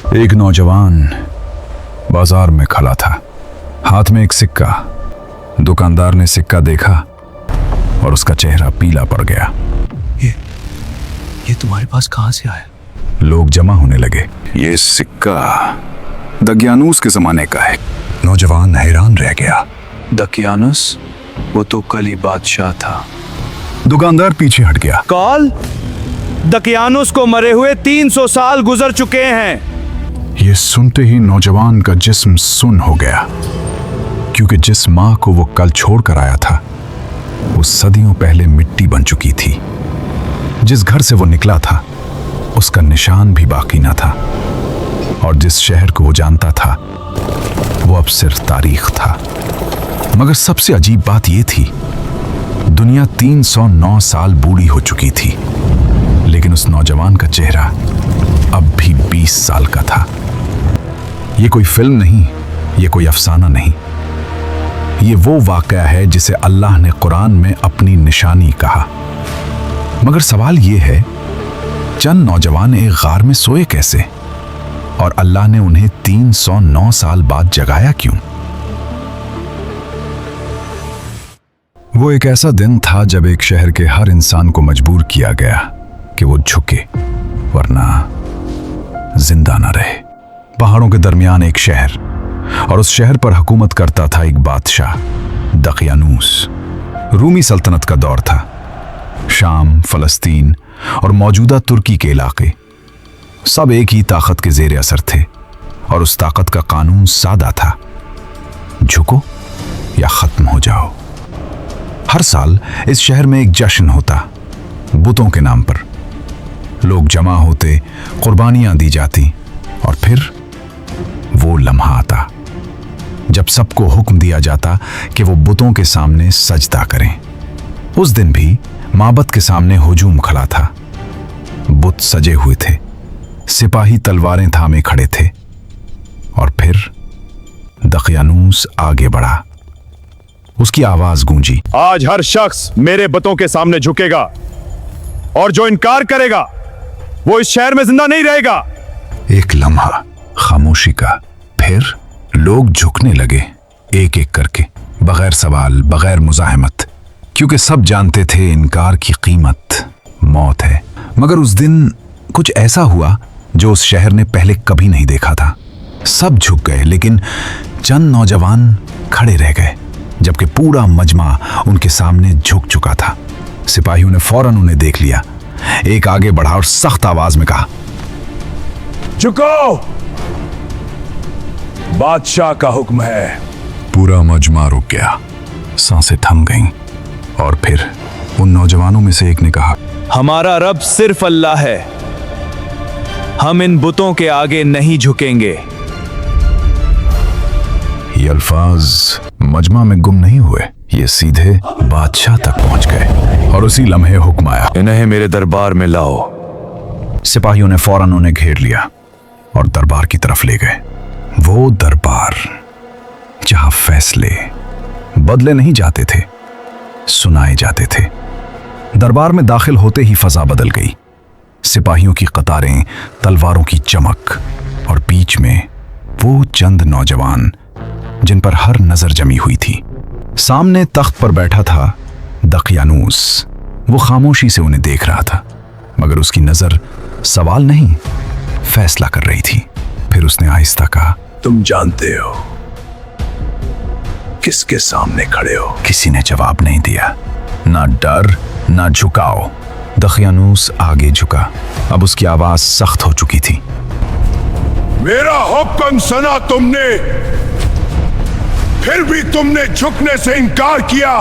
एक नौजवान बाजार में खड़ा था, हाथ में एक सिक्का। दुकानदार ने सिक्का देखा और उसका चेहरा पीला पड़ गया। ये तुम्हारे पास कहां से आया? लोग जमा होने लगे। ये सिक्का दकियानूस के जमाने का है। नौजवान हैरान रह गया। दकियानूस? वो तो कल ही बादशाह था। दुकानदार पीछे हट गया। कॉल, दकियानूस को मरे हुए 300 साल गुजर चुके हैं। ये सुनते ही नौजवान का जिस्म सुन्न हो गया, क्योंकि जिस मां को वो कल छोड़ कर आया था वो सदियों पहले मिट्टी बन चुकी थी। जिस घर से वो निकला था उसका निशान भी बाकी न था, और जिस शहर को वो जानता था वो अब सिर्फ तारीख था। मगर सबसे अजीब बात ये थी, दुनिया 309 साल बूढ़ी हो चुकी थी, लेकिन उस नौजवान का चेहरा अब भी 20 साल का था। ये कोई फिल्म नहीं, ये कोई अफसाना नहीं, ये वो वाकया है जिसे अल्लाह ने कुरान में अपनी निशानी कहा। मगर सवाल ये है, चंद नौजवान एक गार में सोए कैसे, और अल्लाह ने उन्हें 309 साल बाद जगाया क्यों? वो एक ऐसा दिन था जब एक शहर के हर इंसान को मजबूर किया गया कि वो झुके, वरना जिंदा न रहे। पहाड़ों के दरमियान एक शहर, और उस शहर पर हुकूमत करता था एक बादशाह, दकियानूस। रूमी सल्तनत का दौर था। शाम, फलस्तीन और मौजूदा तुर्की के इलाके सब एक ही ताकत के जेर असर थे, और उस ताकत का कानून सादा था, झुको या खत्म हो जाओ। हर साल इस शहर में एक जश्न होता, बुतों के नाम पर। लोग जमा होते, कुर्बानियां दी जाती, और फिर वो लम्हा आता जब सबको हुक्म दिया जाता कि वो बुतों के सामने सजदा करें। उस दिन भी माबद के सामने हुजूम खड़ा था। बुत सजे हुए थे, सिपाही तलवारें थामे खड़े थे, और फिर दकियानूस आगे बढ़ा। उसकी आवाज गूंजी, आज हर शख्स मेरे बुतों के सामने झुकेगा, और जो इनकार करेगा वो इस शहर में जिंदा नहीं रहेगा। एक लम्हा खामोशी का, फिर लोग झुकने लगे एक एक करके, बगैर सवाल, बगैर मुजाहमत, क्योंकि सब जानते थे इनकार की कीमत मौत है। मगर उस दिन कुछ ऐसा हुआ जो उस शहर ने पहले कभी नहीं देखा था। सब झुक गए, लेकिन चंद नौजवान खड़े रह गए, जबकि पूरा मजमा उनके सामने झुक चुका था। सिपाहियों ने फौरन उन्हें देख लिया। एक आगे बढ़ा और सख्त आवाज में कहा, झुको, बादशाह का हुक्म है। पूरा मजमा रुक गया, सांसें थम गईं, और फिर उन नौजवानों में से एक ने कहा, हमारा रब सिर्फ अल्लाह है, हम इन बुतों के आगे नहीं झुकेंगे। ये अल्फाज मजमा में गुम नहीं हुए, ये सीधे बादशाह तक पहुंच गए, और उसी लम्हे हुक्म आया, इन्हें मेरे दरबार में लाओ। सिपाहियों ने फौरन उन्हें घेर लिया और दरबार की तरफ ले गए। वो दरबार जहां फैसले बदले नहीं जाते थे, सुनाए जाते थे। दरबार में दाखिल होते ही फजा बदल गई। सिपाहियों की कतारें, तलवारों की चमक, और बीच में वो चंद नौजवान जिन पर हर नजर जमी हुई थी। सामने तख्त पर बैठा था दकियानूस। वो खामोशी से उन्हें देख रहा था, मगर उसकी नजर सवाल नहीं, फैसला कर रही थी। फिर उसने आहिस्ता कहा, तुम जानते हो किसके सामने खड़े हो? किसी ने जवाब नहीं दिया। ना डर, ना झुकाओ। दकियानूस आगे झुका। अब उसकी आवाज सख्त हो चुकी थी, मेरा हुक्म सुना तुमने, फिर भी तुमने झुकने से इनकार किया।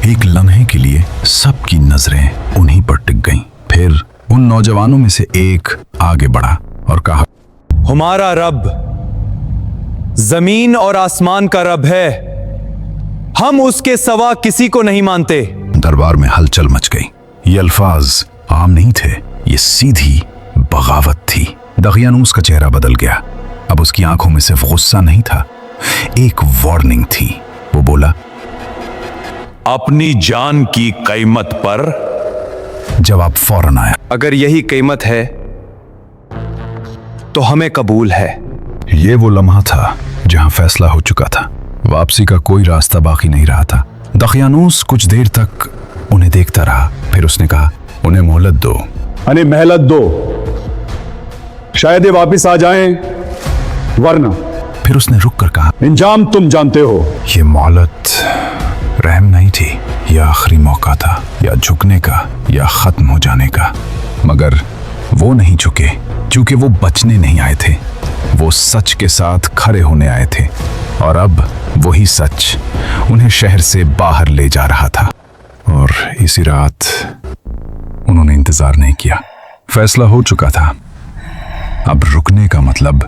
एक लम्हे के लिए सबकी नजरें उन्हीं पर टिक गईं। फिर उन नौजवानों में से एक आगे बढ़ा और कहा, हमारा रब जमीन और आसमान का रब है, हम उसके सिवा किसी को नहीं मानते। दरबार में हलचल मच गई। ये अल्फाज आम नहीं थे, ये सीधी बगावत थी। दकियानूस का चेहरा बदल गया। अब उसकी आंखों में सिर्फ गुस्सा नहीं था, एक वार्निंग थी। वो बोला, अपनी जान की कीमत पर। जवाब फौरन आया, अगर यही कीमत है तो हमें कबूल है। ये वो लम्हा था जहां फैसला हो चुका था। वापसी का कोई रास्ता बाकी नहीं रहा था। दकियानूस कुछ देर तक उन्हें देखता रहा, फिर उसने कहा, उन्हें मोहलत दो। अने मेहलत दो, शायद ये वापस आ जाएं, वरना। फिर उसने रुक कर कहा, इंजाम तुम जानते हो। ये मोहलत रहम नहीं थी, या आखिरी मौका था, या झुकने का या खत्म हो जाने का। मगर वो नहीं झुके, क्योंकि वो बचने नहीं आए थे, वो सच के साथ खड़े होने आए थे। और अब वही सच उन्हें शहर से बाहर ले जा रहा था। और इसी रात उन्होंने इंतजार नहीं किया। फैसला हो चुका था। अब रुकने का मतलब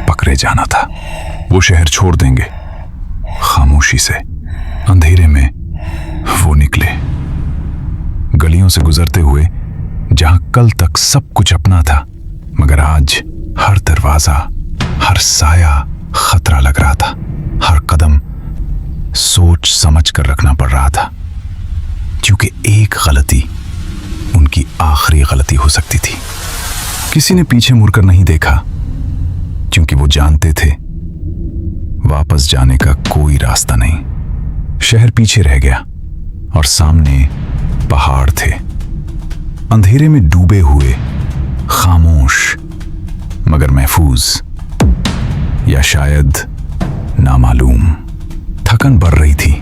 पकड़े जाना था। वो शहर छोड़ देंगे खामोशी से। अंधेरे में वो निकले, गलियों से गुजरते हुए जहां कल तक सब कुछ अपना था, मगर आज हर दरवाजा, हर साया खतरा लग रहा था। हर कदम सोच समझ कर रखना पड़ रहा था, क्योंकि एक गलती उनकी आखिरी गलती हो सकती थी। किसी ने पीछे मुड़कर नहीं देखा, क्योंकि वो जानते थे वापस जाने का कोई रास्ता नहीं। शहर पीछे रह गया और सामने पहाड़ थे, अंधेरे में डूबे हुए, खामोश मगर महफूज, या शायद नामालूम। थकन बढ़ रही थी,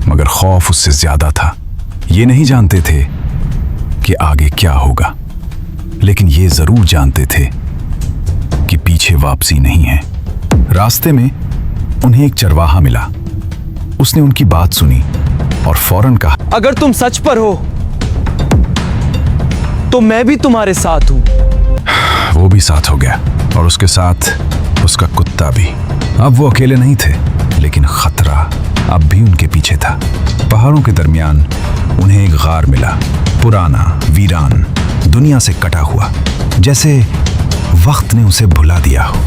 मगर खौफ उससे ज्यादा था। ये नहीं जानते थे कि आगे क्या होगा, लेकिन ये जरूर जानते थे कि पीछे वापसी नहीं है। रास्ते में उन्हें एक चरवाहा मिला। उसने उनकी बात सुनी और फौरन कहा, अगर तुम सच पर हो तो मैं भी तुम्हारे साथ हूं। वो भी साथ हो गया, और उसके साथ उसका कुत्ता भी। अब वो अकेले नहीं थे, लेकिन खतरा अब भी उनके पीछे था। पहाड़ों के दरमियान उन्हें एक गार मिला, पुराना, वीरान, दुनिया से कटा हुआ, जैसे वक्त ने उसे भुला दिया हो।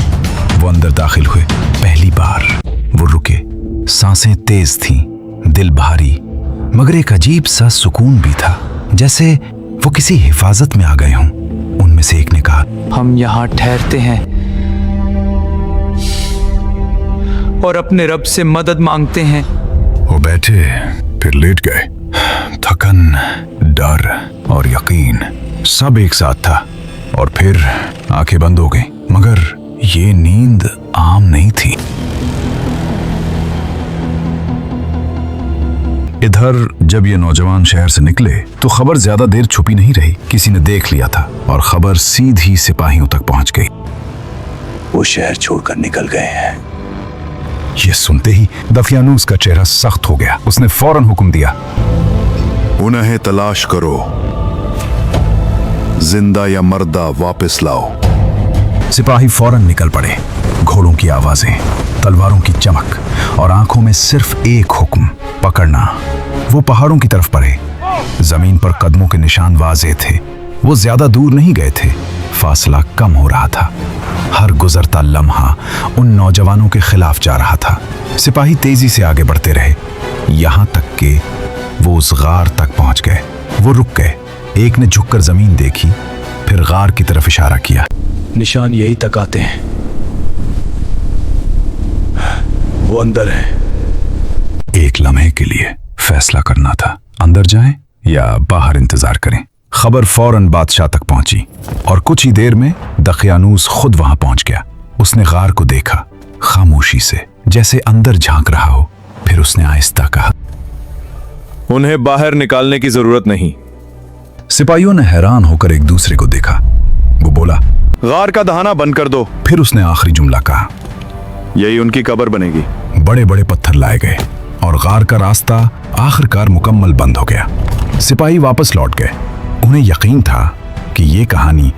वो अंदर दाखिल हुए। पहली बार वो रुके। सांसें तेज थीं, दिल भारी, मगर एक अजीब सा सुकून भी था, जैसे वो किसी हिफाजत में आ गए हों। उनमें से एक ने कहा, हम यहाँ ठहरते हैं और अपने रब से मदद मांगते हैं। वो बैठे, फिर लेट गए। थकन, डर और यकीन सब एक साथ था, और फिर आंखें बंद हो गई। मगर ये नींद आम नहीं थी। इधर जब ये नौजवान शहर से निकले तो खबर ज्यादा देर छुपी नहीं रही। किसी ने देख लिया था और खबर सीधी सिपाहियों तक पहुंच गई। वो शहर छोड़कर निकल गए हैं। ये सुनते ही दकियानूस का चेहरा सख्त हो गया। उसने फौरन हुक्म दिया, उन्हें तलाश करो, जिंदा या मर्दा वापस लाओ। सिपाही फौरन निकल पड़े। घोड़ों की आवाजें, तलवारों की चमक और आंखों में सिर्फ एक हुक्म, पकड़ना। वो पहाड़ों की तरफ बढ़े। जमीन पर कदमों के निशान वाज़ेह थे। वो ज्यादा दूर नहीं गए थे, फासला कम हो रहा था। हर गुजरता लम्हा उन नौजवानों के खिलाफ जा रहा था। सिपाही तेजी से आगे बढ़ते रहे, यहां तक कि वो उस गार तक पहुंच गए। वो रुक गए। एक ने झुककर जमीन देखी, फिर गार की तरफ इशारा किया। निशान यही तक आते हैं, वो अंदर है। एक लम्हे के लिए फैसला करना था, अंदर जाएं या बाहर इंतजार करें। खबर फौरन बादशाह तक पहुंची और कुछ ही देर में दकियानूस खुद वहां पहुंच गया। उसने गार को देखा, खामोशी से, जैसे अंदर झांक रहा हो। फिर उसने आहिस्ता कहा, उन्हें बाहर निकालने की जरूरत नहीं। सिपाहियों ने हैरान होकर एक दूसरे को देखा। वो बोला, गार का दहाना बंद कर दो। फिर उसने आखिरी जुमला कहा। यही उनकी कब्र बनेगी। बड़े बड़े पत्थर लाए गए और गार का रास्ता आखिरकार मुकम्मल बंद हो गया। सिपाही वापस लौट गए। उन्हें यकीन था कि ये कहानी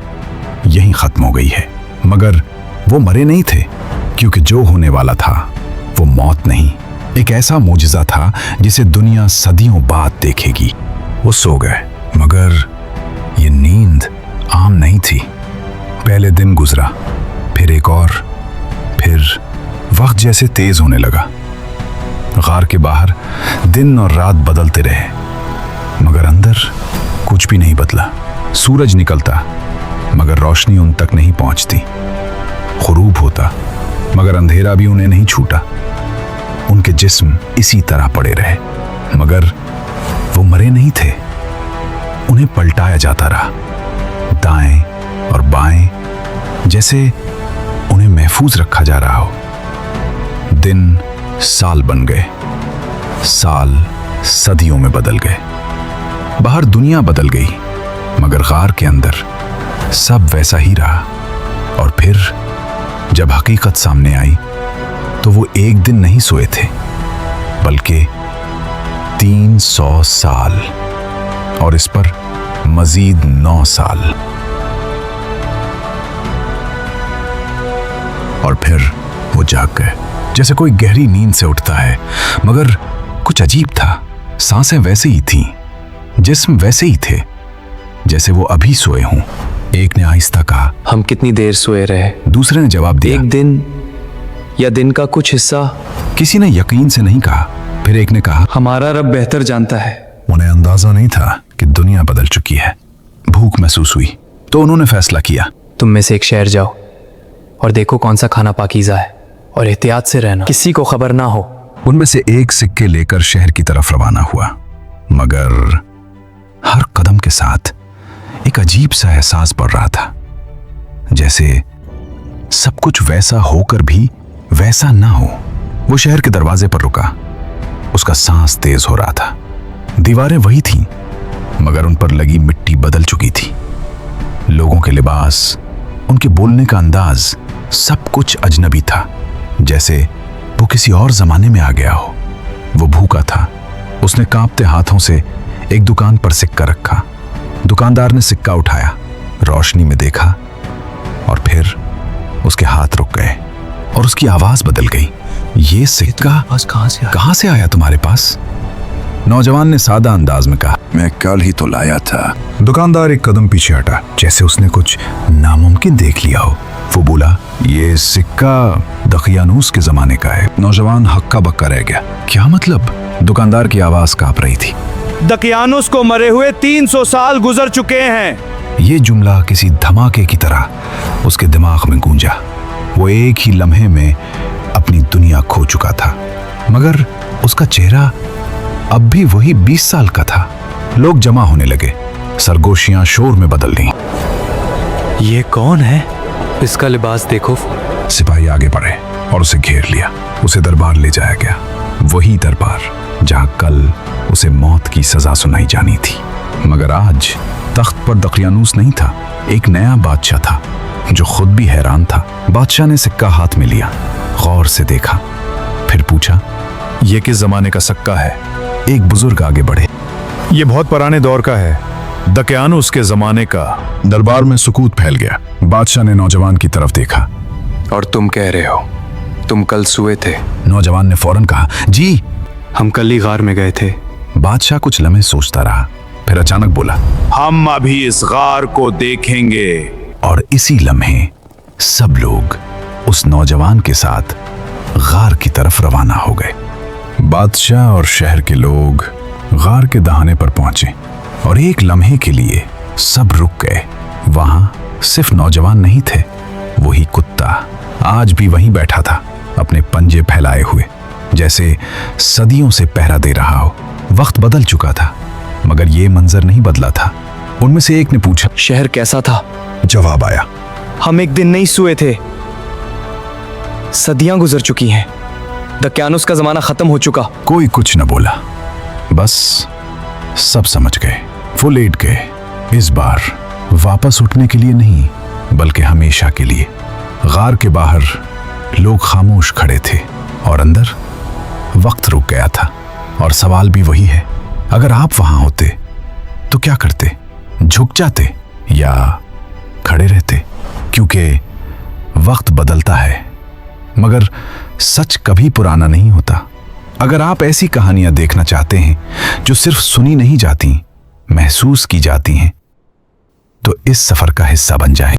यहीं खत्म हो गई है, मगर वो मरे नहीं थे, क्योंकि जो होने वाला था वो मौत नहीं, एक ऐसा मोजज़ा था जिसे दुनिया सदियों बाद देखेगी। वो सो गए, मगर ये नींद आम नहीं थी। पहले दिन गुजरा, फिर एक और, फिर वक्त जैसे तेज होने लगा। गार के बाहर दिन और रात बदलते रहे, मगर अंदर कुछ भी नहीं बदला। सूरज निकलता, मगर रोशनी उन तक नहीं पहुंचती। गुरूब होता मगर अंधेरा भी उन्हें नहीं छूटा। उनके जिस्म इसी तरह पड़े रहे मगर वो मरे नहीं थे। उन्हें पलटाया जाता रहा, दाएं और बाएं, जैसे उन्हें महफूज रखा जा रहा हो। दिन साल बन गए, साल सदियों में बदल गए। बाहर दुनिया बदल गई मगर गार के अंदर सब वैसा ही रहा। और फिर जब हकीकत सामने आई तो वो एक दिन नहीं सोए थे बल्कि 300 साल, और इस पर मजीद 9 साल। और फिर वो जाग गए, जैसे कोई गहरी नींद से उठता है। मगर कुछ अजीब था, सांसें वैसे ही थीं, जिस्म वैसे ही थे जैसे वो अभी सोए हों। एक ने आहिस्ता कहा, हम कितनी देर सोए रहे? दूसरे ने जवाब दिया, एक दिन या दिन का कुछ हिस्सा? किसी ने यकीन से नहीं कहा। फिर एक ने कहा, हमारा रब बेहतर जानता है। उन्हें अंदाजा नहीं था कि दुनिया बदल चुकी है। भूख महसूस हुई तो उन्होंने फैसला किया, तुम में से एक शहर जाओ और देखो कौन सा खाना पाकीज़ा है, और एहतियात से रहना, किसी को खबर ना हो। उनमें से एक सिक्के लेकर शहर की तरफ रवाना हुआ, मगर हर कदम के साथ एक अजीब सा एहसास बढ़ रहा था, जैसे सब कुछ वैसा होकर भी वैसा ना हो। वो शहर के दरवाजे पर रुका, उसका सांस तेज हो रहा था। दीवारें वही थीं मगर उन पर लगी मिट्टी बदल चुकी थी। लोगों के लिबास, उनके बोलने का अंदाज, सब कुछ अजनबी था, जैसे वो किसी और जमाने में आ गया हो। वो भूखा था। उसने कांपते हाथों से एक दुकान पर सिक्का रखा। दुकानदार ने सिक्का उठाया, रोशनी में देखा, और फिर उसके हाथ रुक गए और उसकी आवाज बदल गई। ये सिक्का कहां से आया तुम्हारे पास? नौजवान ने सादा अंदाज में कहा, मैं कल ही तो लाया था। दुकानदार एक कदम पीछे हटा, जैसे उसने कुछ नामुमकिन देख लिया हो। वो बोला, ये सिक्का दकियानूस के जमाने का है। नौजवान हक्का बक्का रह गया। क्या मतलब? दुकानदार की आवाज कांप रही थी। दकियानुस को मरे हुए 300 साल गुजर चुके हैं। ये जुमला किसी धमाके की तरह उसके दिमाग में गूंजा। वो एक ही लम्हे में अपनी दुनिया खो चुका था, मगर उसका चेहरा अब भी वही 20 साल का था। लोग जमा होने लगे, सरगोशियां शोर में बदल गईं। ये कौन है? इसका लिबास देखो। सिपाही आगे बढ़े और उसे घेर लिया। उसे दरबार ले जाया गया, वही दरबार जहां कल उसे मौत की सजा सुनाई जानी थी। मगर आज तख्त पर दकियानूस नहीं था, एक नया बादशाह था जो खुद भी हैरान था। बादशाह ने सिक्का हाथ में लिया, गौर से देखा, फिर पूछा, यह किस जमाने का सिक्का है? एक बुजुर्ग आगे बढ़े, यह बहुत पुराने दौर का है, दकियानुस के जमाने का। दरबार में सुकूत फैल गया। बादशाह ने नौजवान की तरफ देखा। और तुम कह रहे हो तुम कल सोए थे? नौजवान ने फौरन कहा, जी। हम कल ही गार में गए थे। बादशाह कुछ लम्हे सोचता रहा, फिर अचानक बोला, हम अभी इस गार को देखेंगे। और इसी लम्हे सब लोग उस नौजवान के साथ गार की तरफ रवाना हो गए। बादशाह और शहर के लोग गार के दहाने पर पहुंचे और एक लम्हे के लिए सब रुक गए। वहां सिर्फ नौजवान नहीं थे, वही कुत्ता आज भी वहीं बैठा था, अपने पंजे फैलाए हुए, जैसे सदियों से पहरा दे रहा हो। वक्त बदल चुका था मगर ये मंजर नहीं बदला था। उनमें से एक ने पूछा, शहर कैसा था? जवाब आया, हम एक दिन नहीं सोए थे, सदियां गुजर चुकी हैं, दकियानुस का जमाना खत्म हो चुका। कोई कुछ न बोला, बस सब समझ गए। वो लेट गए, इस बार वापस उठने के लिए नहीं बल्कि हमेशा के लिए। गार के बाहर लोग खामोश खड़े थे और अंदर वक्त रुक गया था। और सवाल भी वही है, अगर आप वहां होते तो क्या करते? झुक जाते या खड़े रहते? क्योंकि वक्त बदलता है मगर सच कभी पुराना नहीं होता। अगर आप ऐसी कहानियां देखना चाहते हैं जो सिर्फ सुनी नहीं जाती, महसूस की जाती हैं, तो इस सफर का हिस्सा बन जाएं।